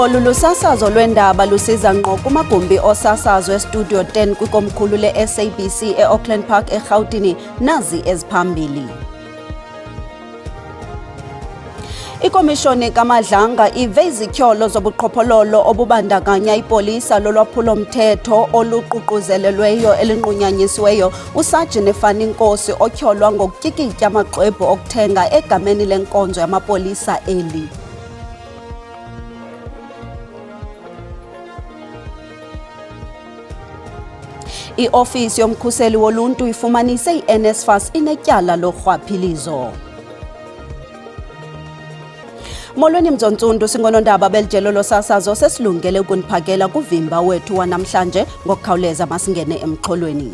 Olu lusasazo lwendaba lusiza ngqo kumagumbi osasazo eStudio 10 kwikomkhulu le-SABC e-Auckland Park eRhawutini nazi eziphambili. Ikomishoni kaMadlanga ive izityholo zobuqhophololo obubandakanya ipolisa lolwaphulo-mthetho oluququzelelweyo elinqunyanyisiweyo uSajini Fani Nkosi otyholwa ngokutyikitya amaxwebhu okuthenga egameni lenkonzo yamapolisa eli. I-Ofisi yomkhuseli woluntu ifumanise i-NSFAS inetyala lorhwaphilizo. Molweni mzontsundu, singonondaba belijelo losasazo sesilungele ukuniphakela kuvimba wethu wanamhlanje ngokukhawuleza masingene emxholweni.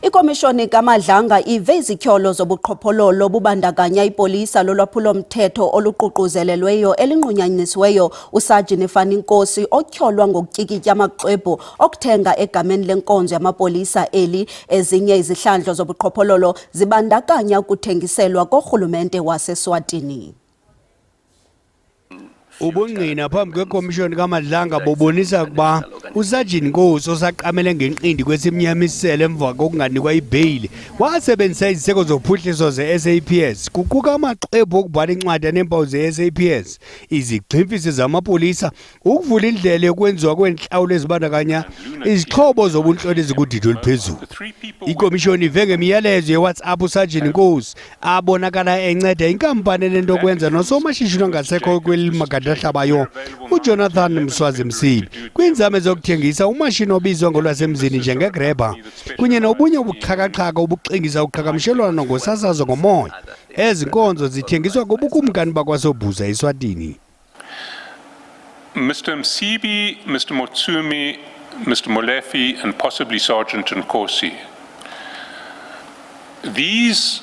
Ikomishoni kaMadlanga ive izityholo zobuqhophololo obubandakanya ipolisa lolwaphulo-mthetho oluququzelelweyo elinqunyanyisiweyo uSajini Fani Nkosi otyholwa ngokutyikitya amaxwebhu okuthenga egameni lenkonzo yamapolisa eli. Ezinye izihlandlo zobuqhophololo zibandakanya ukuthengiselwa korhulumente waseSwatini. Ubungqina phambi kwekomishoni kaMadlanga bubonisa ukuba uSajini Nkosi osaqamele ngenqindi kwesimnyamiselo emva kokunganikwa ibheyili wasebenzisa iziseko zophuhliso ze-SAPS kuquka amaxwebhu okubhala incwadi aneempawu ze-SAPS, izigximfisi zamapolisa, ukuvula indlela yokwenziwa kweentlawulo ezibandakanya izixhobo zobuntloli ezikudidi oluphezulu. Ikomishoni ive ngemiyalezo yeWhatsApp uSajini Nkosi abonakala enceda inkampani enento kwenza nosomashishini ongasekho kweli magada hlabayo uJonathan Mswazi Msibi kwinzame zokuthengisa umashini obizwa ngolwasemzini njengegrabber kunye nobunye ubuxhakaxhaka obuxingisa uqhagamshelwano ngosasazo ngomoya. Ezi nkonzo zithengiswa kubukumkani bakwaSobhuza eSwatini. Mr. Msibi, Mr. Motsumi, Mr. Molefe and possibly Sergeant Nkosi. These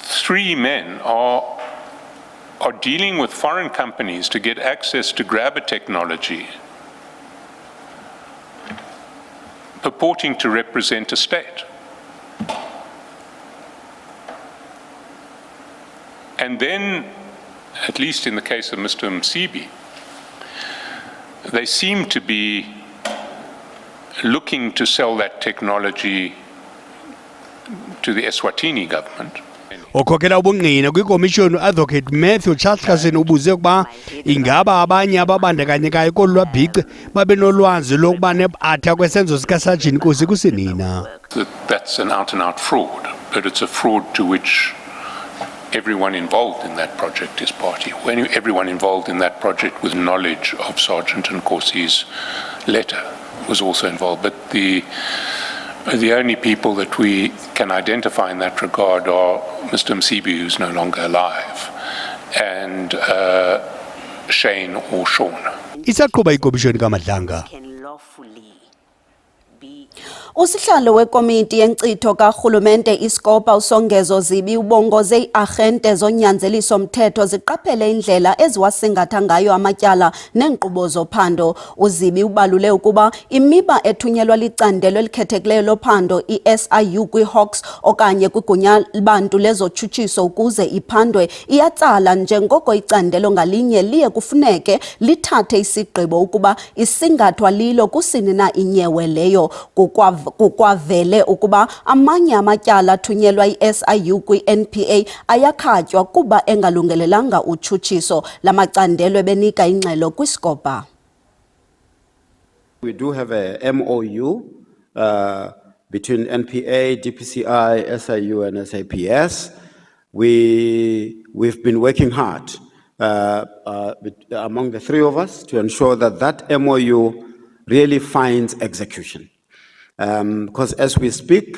three men are dealing with foreign companies to get access to grabber technology, purporting to represent a state. And then, at least in the case of Mr. Msibi, they seem to be looking to sell that technology to the Eswatini government. Okhokela ubungqina kwikomishoni Advocate Matthew Chatlason ubuze ukuba ingaba abanye ababandakanyekayo kolu lwabhice babe nolwazi lokuba nebatha kwesenzo sikaSajini Nkosi kusenina. That's an out-and-out fraud, but it's a fraud to which everyone involved in that project is party. When everyone involved in that project with knowledge of Sergeant Nkosi's letter was also involved, but the only people that we can identify in that regard are Mr. Msibi, who's no longer alive, and Shane or Sean. Isaqhuba ikomishoni kaMadlanga. Usihlalo wekomiti yenkcitho karhulumente iSkopa uSongezo Zibi ubongoze ii-arhente zonyanzeliso mthetho ziqaphele indlela eziwasingatha ngayo amatyala neenkqubo zophando. UZibi ubalule ukuba imiba ethunyelwa licandelo elikhethekileyo lophando i-SIU kwiHawks okanye kwigunya bantu lezotshutshiso ukuze iphandwe iyatsala njengoko icandelo ngalinye liye kufuneke lithathe isigqibo ukuba isingathwa lilo kusini na inyewe leyo. Kukwavele ukuba amanye amatyala athunyelwa i-SIU kwi-NPA ayakhatywa kuba engalungelelanga utshutshiso. La macandelo ebenika ingxelo kwiSkopa. We do have a MOU between NPA, DPCI, SIU and SAPS. We've been working hard among the three of us to ensure that that MOU really finds execution. Because as we speak,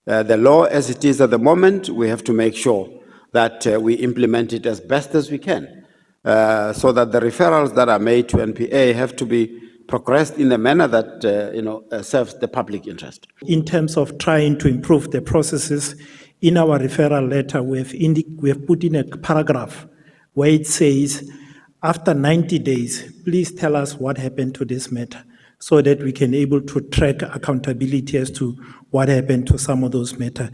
the law as it is at the moment, we have to make sure that we implement it as best as we can, so that the referrals that are made to NPA have to be progressed in a manner that serves the public interest. In terms of trying to improve the processes, in our referral letter, we have put in a paragraph where it says, after 90 days, please tell us what happened to this matter, so that we can able to track accountability as to what happened to some of those matters.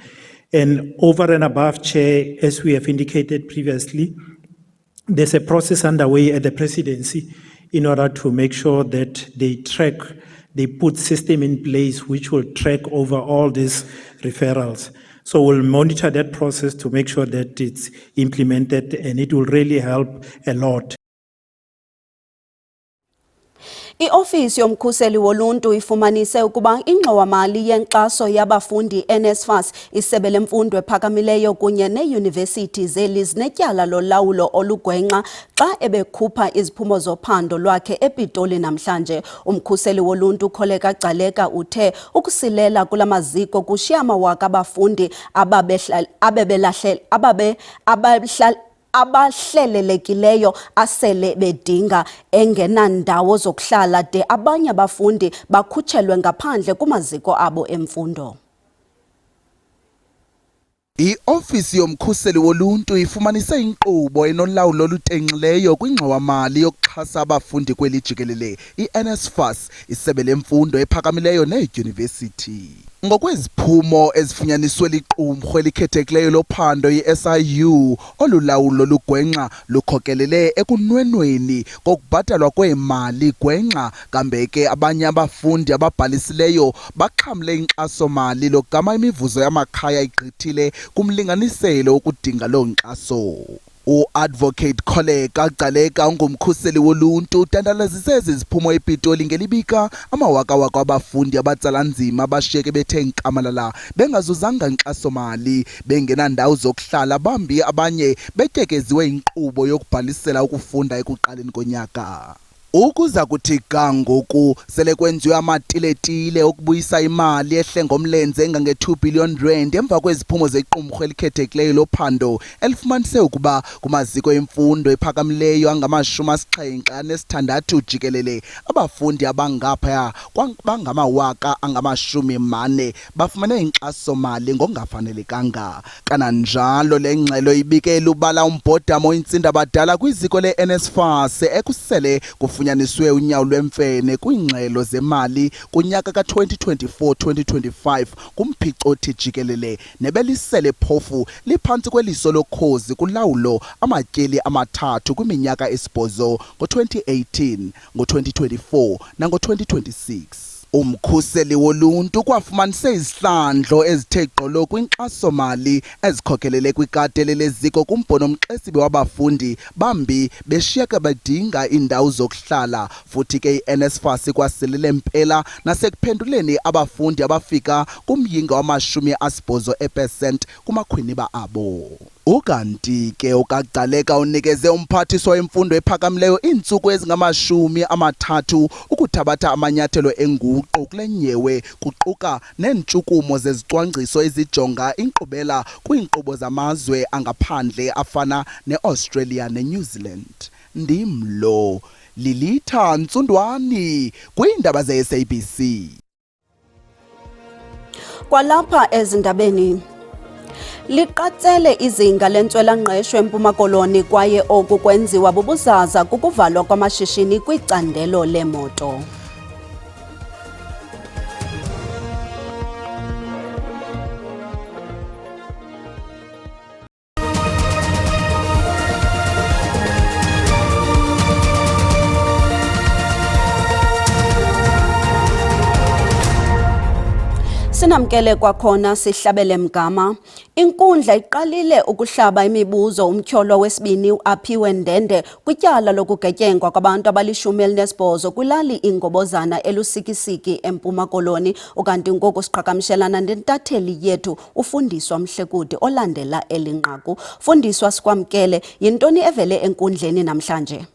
And over and above, Chair, as we have indicated previously, there's a process underway at the presidency in order to make sure that they put system in place which will track over all these referrals. So we'll monitor that process to make sure that it's implemented, and it will really help a lot. I-Ofisi yomkhuseli woluntu ifumanise ukuba ingxowa-mali yenkxaso yabafundi NSFAS, isebe lemfundo ephakamileyo kunye neeyunivesithi zeli zinetyala lolawulo olugwenxa xa ebekhupha iziphumo zophando lwakhe ePitoli namhlanje. Umkhuseli woluntu Kholeka Gcaleka uthe ukusilela kula maziko kushiya amawaka abafundi abahlelelekileyo asele bedinga engenandawo zokuhlala de abanye abafundi bakhutshelwe ngaphandle kumaziko abo emfundo. I-Ofisi yomkhuseli woluntu ifumanise inkqubo enolawulo olutenxileyo kwingxowa-mali yokuxhasa abafundi kweli jikelele i-NSFAS, isebe lemfundo ephakamileyo needyunivesithi. Ngokweziphumo ezifunyaniswe liqumrhu elikhethekileyo lophando i-SIU, olulawulo lugwenxa lukhokelele ekunwenweni kokubhatalwa kweemali gwenxa, kambe ke abanye abafundi ababhalisileyo baxhamle inkxaso-mali logama imivuzo yamakhaya igqithile kumlinganiselo wokudinga loo nkxaso. U-Advocate Kholeka Gcaleka ungumkhuseli woluntu utandalazise ezi ziphumo ePitoli ngelibika amawaka-waka abafundi abatsala nzima abashiyeke bethe nkamalala bengazuzanga nkxaso-mali, bengenandawo zokuhlala, bambi abanye betyekeziwe inkqubo yokubhalisela ukufunda ekuqaleni konyaka. Ukuza kuthi ga ngoku sele kwenziwe amatiletile okubuyisa imali ehle ngomlenze engange-2 billion rand emva kweziphumo zequmrhu elikhethekileyo lophando elifumanise ukuba kumaziko emfundo ephakamileyo angama-76 jikelele abafundi abangaphaya bangama-40,000 bafumene inkxaso-mali ngokungafanelekanga. Kananjalo le ngxelo ibikela ubala umbhodamo oyintsindabadala kwiziko le-NSFAS ekusele kufunyaniswe unyawo lwemfene kwiingxelo zemali kunyaka ka-2024-2025 kumphicothi jikelele nebelisele phofu liphantsi kweliso lokhozi kulawulo amatyeli amathathu kwiminyaka 8 ngo-2018, ngo-2024 nango-2026. Umkhuseli woluntu kwafumanise izihlandlo ezithe gqolo kwinkxaso-mali ezikhokelele kwikatele leziko kumbhono mxesibe wabafundi bambi beshiyeka bedinga iindawo zokuhlala, futhi ke i-NSFAS ikwasilele mpela nasekuphenduleni abafundi abafika kumyinga wama-80% kumakhwiniba abo. Ukanti ke uKagcaleka unikeze umphathiswa wemfundo ephakamileyo iintsuku ezingama-30 ukuthabatha amanyathelo enguqu kule nyewe, kuquka neentshukumo zezicwangciso ezijonga inkqubela kwiinkqubo zamazwe angaphandle afana ne-Australia ne-New Zealand. Ndimlo Lilitha Ntsundwani kwiindaba ze-SABC. Kwalapha ezindabeni liqatsele izinga lentswela-ngqesho eMpuma Koloni kwaye oku kwenziwa bubuzaza kukuvalwa kwamashishini kwicandelo lemoto. Sinamkele kwakhona sihlabele mgama. Inkundla iqalile ukuhlaba imibuzo umtyholo wesibini uAphiwe Ndende kwityala lokugetyengwa kwabantu abali-18 kwilali iNgobozana elusikisiki eMpuma Koloni. Ukanti ngoku siqhagamshelana nentatheli yethu uFundiswa Mhlekude olandela elinqaku. Fundiswa, sikwamkele, yintoni evele enkundleni namhlanje?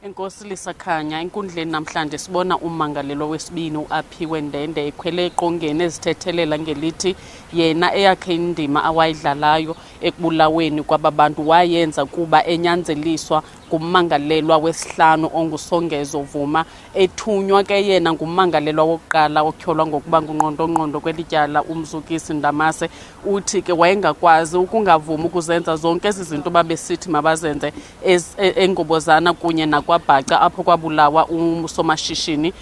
Enkosi Lisakhanya, enkundleni namhlanje sibona ummangalelo wesibini uAphiwe Ndende ekhwele eqongeni ezithethelela ngelithi yena eyakhe indima awayidlalayo ekubulaweni kwababantu wayenza kuba enyanzeliswa ngummangalelwa wesihlanu onguSongezo Vuma, ethunywa ke yena ngummangalelwa wokuqala otyholwa ngokuba ngungqondongqondo kwelityala uMzukisi Ndamase. Uthi ke wayengakwazi ukungavumi ukuzenza zonke ezi zinto babesithi mabazenze eNgobozana kunye nakwaBhaca apho kwabulawa usomashishini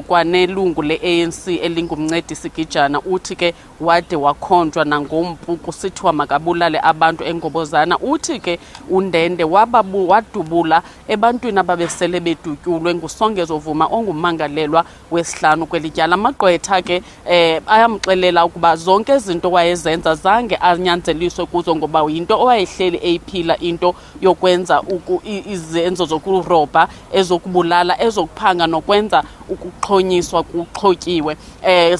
kwanelungu le-ANC elingumncedisi Gijana. Uthi ke wade wakhonjwa nangompu kusithiwa makabulale abantu eNgobozana. Uthi ke uNdende wadubula ebantwini ababesele bedutyulwe nguSongezo Vuma ongummangalelwa wesihlanu kwelityala. Amagqwetha ke ayamxelela ukuba zonke izinto wayezenza zange anyanzeliswe kuzo ngoba yinto owayehleli eyiphila into yokwenza izenzo zokurobha, ezokubulala, ezokuphanga nokwenza ukuxhonyiswa kuxhotyiwe.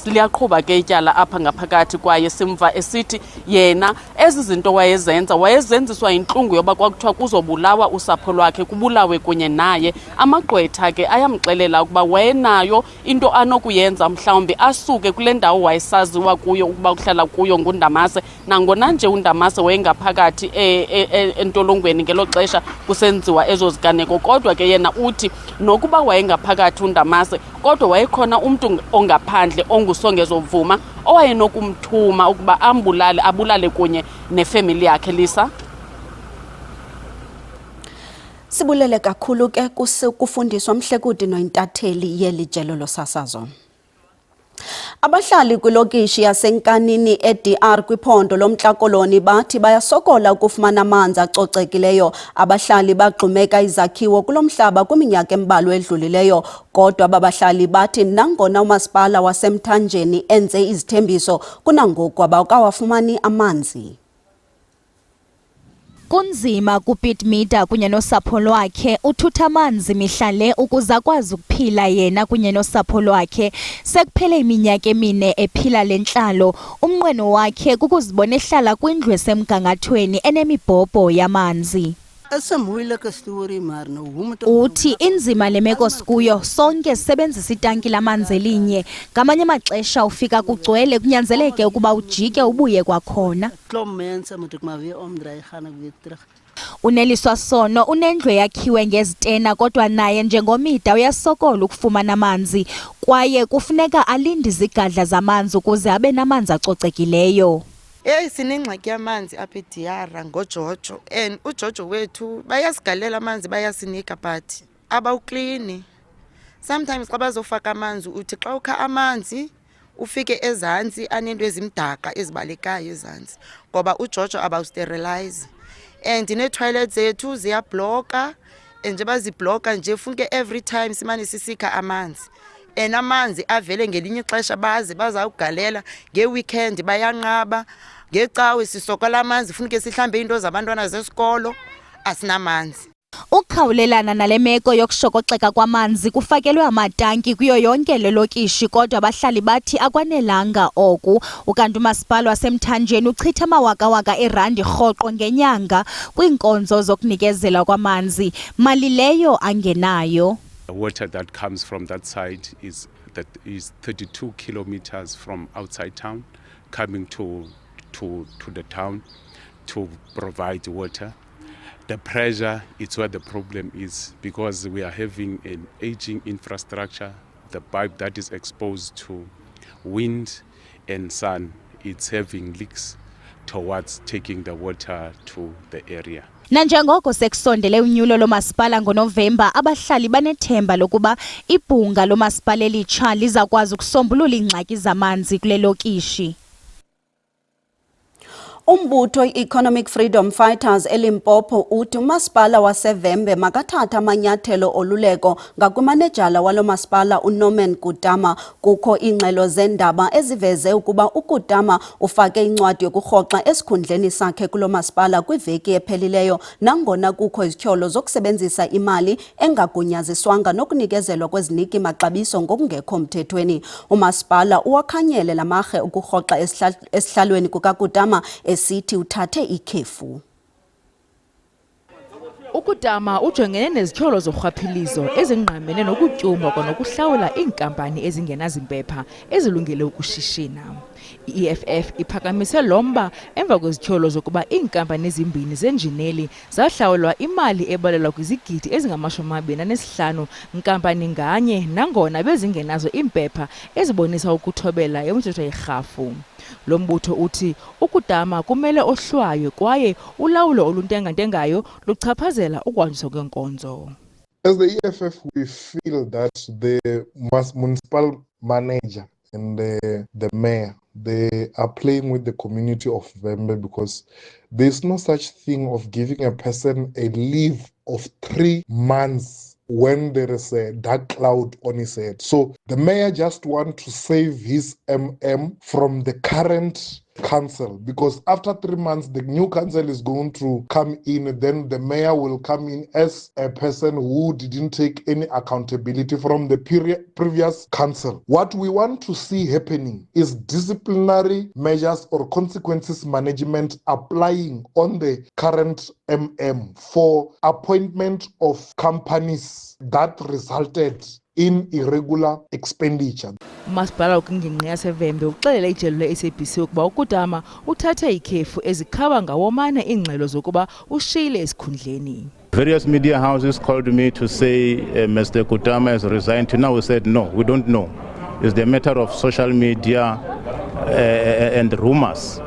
Liyaqhuba ke ityala apha ngaphakathi kwaye simva esithi yena ezi zinto wayezenziswa intlungu yoba kwakuthiwa kuzobulawa usapho lwakhe, kubulawe kunye naye. Amagqwetha ke ayamxelela ukuba wayenayo into anokuyenza, mhlawumbi asuke kule ndawo wayesaziwa kuyo ukuba uhlala kuyo nguNdamase, nangona nje uNdamase wayengaphakathi entolongweni ngelo xesha kusenziwa ezo ziganeko. Kodwa ke yena uthi nokuba wayengaphakathi uNdamase, kodwa wayekhona umntu ongaphandle onguSongezo Vuma owayenokumthuma ukuba abulale kunye nefemili yakhe. Lisa, Sibulele kakhulu ke kufundiswa Mhlekude noyintatheli yeli jelo losasazo. Abahlali kwilokishi yaseNkanini eDR kwiphondo loMntla-Koloni bathi bayasokola ukufumana amanzi acocekileyo. Abahlali bagxumeka izakhiwo kulomhlaba kwiminyaka embalwa edlulileyo, kodwa abahlali bathi nangona umasipala waseMthanjeni enze izithembiso kunangoku abakawafumani amanzi. Kunzima kuPitmida kunye nosapho lwakhe uthutha amanzi mihla le ukuze akwazi ukuphila yena kunye nosapho lwakhe. Sekuphele iminyaka emine ephila le ntlalo. Umnqweno wakhe kukuzibona ehlala kwindlu esemgangathweni enemibhobho yamanzi. Uthi inzima le meko sikuyo, sonke sisebenzisa itanki lamanzi elinye. Ngamanye amaxesha ufika kugcwele kunyanzeleke ukuba ujike ubuye kwakhona. UNeliswa Sono unendlu yakhiwe ngezitena, kodwa naye njengomida uyasokola ukufumana amanzi kwaye kufuneka alinde izigadla zamanzi ukuze abe namanzi acocekileyo. Sinengxaki yamanzi apha eDiara ngoJojo, and uJojo wethu bayasigalela amanzi bayasinika but abawuklini. Sometimes xa bazofaka amanzi uthi xa ukha amanzi ufike ezantsi anento ezimdaka ezibalekayo ezantsi ngoba uJojo abawusterilize, and nee-toilets zethu ziyabloka, and nje bazibloka nje funke every time simane sisikha amanzi. And amanzi avele ngelinye ixesha bazawugalela ngeweekend bayanqaba, ngecawe sisokola amanzi funeke sihlambe into zabantwana zesikolo, asinamanzi. Ukukhawulelana nale meko yokushokoxeka kwamanzi kufakelwe amatanki kuyo yonke le lokishi, kodwa abahlali bathi akwanelanga oku. Ukanti umasipala waseMthanjeni uchitha amawakawaka eerandi rhoqo ngenyanga kwiinkonzo zokunikezela kwamanzi, mali leyo angenayo. The water that comes from that side is 32 kilometers from outside town, coming to the town to provide water. The pressure is where the problem is, because we are having an aging infrastructure. The pipe that is exposed to wind and sun, it's having leaks towards taking the water to the area. Nanjengoko sekusondele unyulo lomasipala ngoNovemba, abahlali banethemba lokuba ibhunga lomasipala elitsha lizakwazi ukusombulula iingxaki zamanzi kule lokishi. Umbutho Economic Freedom Fighters eLimpopo uthi umasipala waseVembe makathatha amanyathelo oluleko ngakumanejala walo masipala uNorman Kutama. Kukho ingxelo zendaba eziveze ukuba uKutama ufake incwadi yokurhoxa esikhundleni sakhe kulo masipala kwiveki ephelileyo, nangona kukho izityholo zokusebenzisa imali engagunyaziswanga nokunikezelwa kweziniki maxabiso ngokungekho mthethweni. Umasipala uwakhanyele lamarhe ukurhoxa esihlalweni kukaKutama esithi uthathe ikhefu. Ukutama ujongene nezityholo zorhwaphilizo ezingqamene nokutyumba kwanokuhlawula iinkampani ezingenazimpepha ezilungele ukushishina. I-EFF iphakamise lo mba emva kwezityholo zokuba iinkampani ezimbini zenjineli zahlawulwa imali ebalelwa kwizigidi ezingama-25 nkampani nganye nangona bezingenazo iimpepha ezibonisa ukuthobela imithetho yerhafu. Lo mbutho uthi ukutama kumele ohlwaywe kwaye ulawulo oluntengantengayo luchaphazela ukwanjiswa kwenkonzo. As the EFF, we feel that the municipal manager and the mayor, they are playing with the community of Vhembe because there's no such thing of giving a person a leave of 3 months when there is a dark cloud on his head. So the mayor just wants to save his from the current council, because after 3 months the new council is going to come in, then the mayor will come in as a person who didn't take any accountability from the previous council. What we want to see happening is disciplinary measures or consequences management applying on the current for appointment of companies that resulted in irregular expenditure. Umasipala kwingingqi yaseVhembe uxelele ijelo le-SABC ukuba ukutama uthathe ikhefu ezikhawa ngawomane iingxelo zokuba ushiyile esikhundleni. Various media houses called me to say Mr. Kutama has resigned. Now we said no, we don't know. It's the matter of social media and rumors.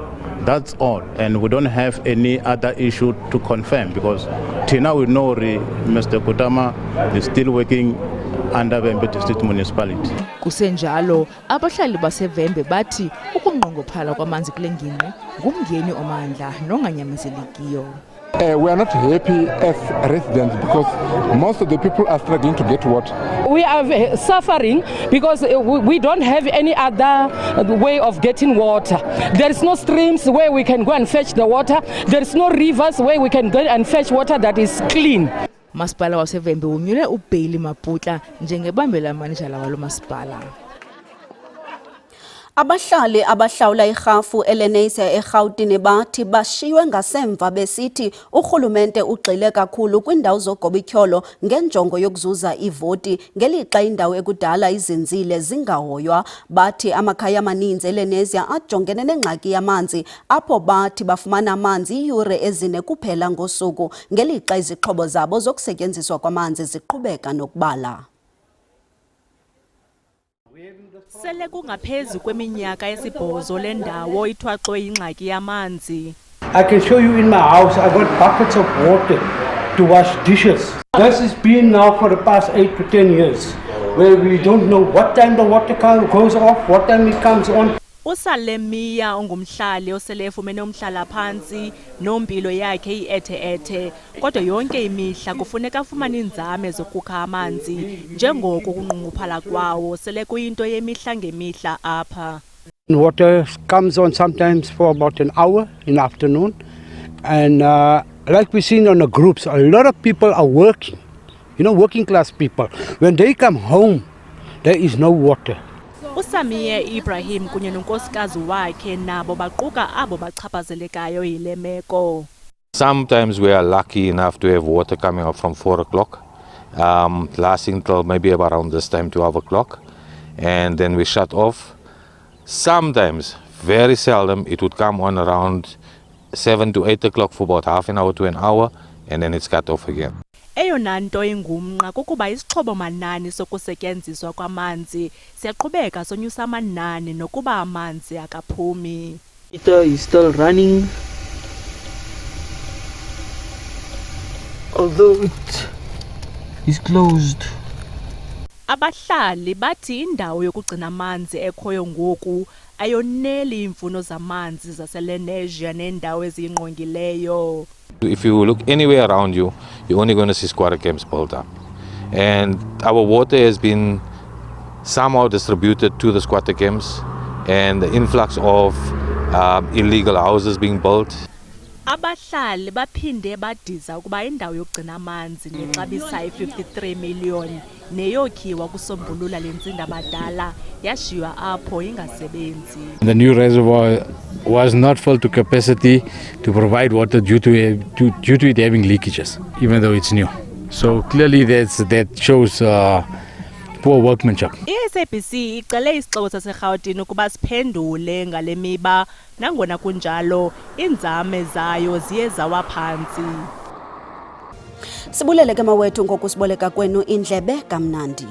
That's all, and we don't have any other issue to confirm because till now we know Mr. Kutama is still working under Vhembe District Municipality. Kusenjalo abahlali baseVhembe bathi ukunqongophala kwamanzi kule ngingqi ngumngeni omandla nonganyamezelekiyo. We are not happy as residents because most of the people are struggling to get water. We are suffering because we don't have any other way of getting water. There is no streams where we can go and fetch the water. There is no rivers where we can go and fetch water that is clean. Masipala waseVhembe unyule uBailey Maputla njengebambela manager walo masipala. Abahlali abahlawula irhafu eLenase eGauteng bathi bashiywe ngasemva besithi urhulumente ugxile kakhulu kwindawo zogobityholo ngenjongo yokuzuza ivoti ngelixa indawo ekudala izinzile zingahoywa. Bathi amakhaya amaninzi eLenase ajongene nengxaki yamanzi apho bathi bafumana amanzi iiyure ezine kuphela ngosuku ngelixa izixhobo zabo zokusetyenziswa kwamanzi ziqhubeka nokubala. Sele kungaphezulu kweminyaka yesibhozo le ndawo ithwaxwe ingxaki yamanzi. I can show you in my house I got buckets of water to wash dishes. This has been now for the past 8 to 10 years where we don't know what time the water goes off, what time it comes on. Usalemiya ongumhlali osele efumene umhlala phansi nompilo yakhe iethe kodwa yonke imihla kufuneka afumane inzame zokukha amanzi njengoko kunqunguphala kwawo sele kuyinto yemihla ngemihla apha. Water comes on sometimes for about an hour in the afternoon, and like we've seen on the groups, a lot of people are working, working class people. When they come home, there is no water. Usamiye Ibrahim kunye nonkosikazi wakhe nabo baquka abo bachaphazelekayo yile meko. Sometimes we are lucky enough to have water coming up from 4 o'clock, lasting till maybe around this time 12 o'clock, and then we shut off. Sometimes, very seldom, it would come on around 7 to 8 o'clock for about half an hour to an hour, and then it's cut off again. Eyona nto ingumnqa kukuba isixhobo manani sokusetyenziswa kwamanzi siyaqhubeka sonyusa amanani nokuba amanzi akaphumi. Heater is still running, although it is closed. Abahlali bathi indawo yokugcina amanzi ekhoyo ngoku ayoneli imfuno zamanzi zaseLenase nendawo eziyingqongileyo. If you look anywhere around you, you're only going to see squatter camps built up. And our water has been somehow distributed to the squatter camps, and the influx of illegal houses being built. Abahlali baphinde badiza ukuba indawo yokugcina amanzi nexabisa i-53 million neyokhiwa kusombulula lentsinda badala yashiywa apho ingasebenzi. The new reservoir was not full to capacity to provide water due to it having leakages, even though it's new. So clearly that shows poor workmanship. I-SABC icele isixeko saseRhawutini ukuba siphendule ngale miba nangona kunjalo iinzame zayo ziye zawa phantsi. Sibulele ke mawethu ngokusiboleka kwenu indlebe kamnandi.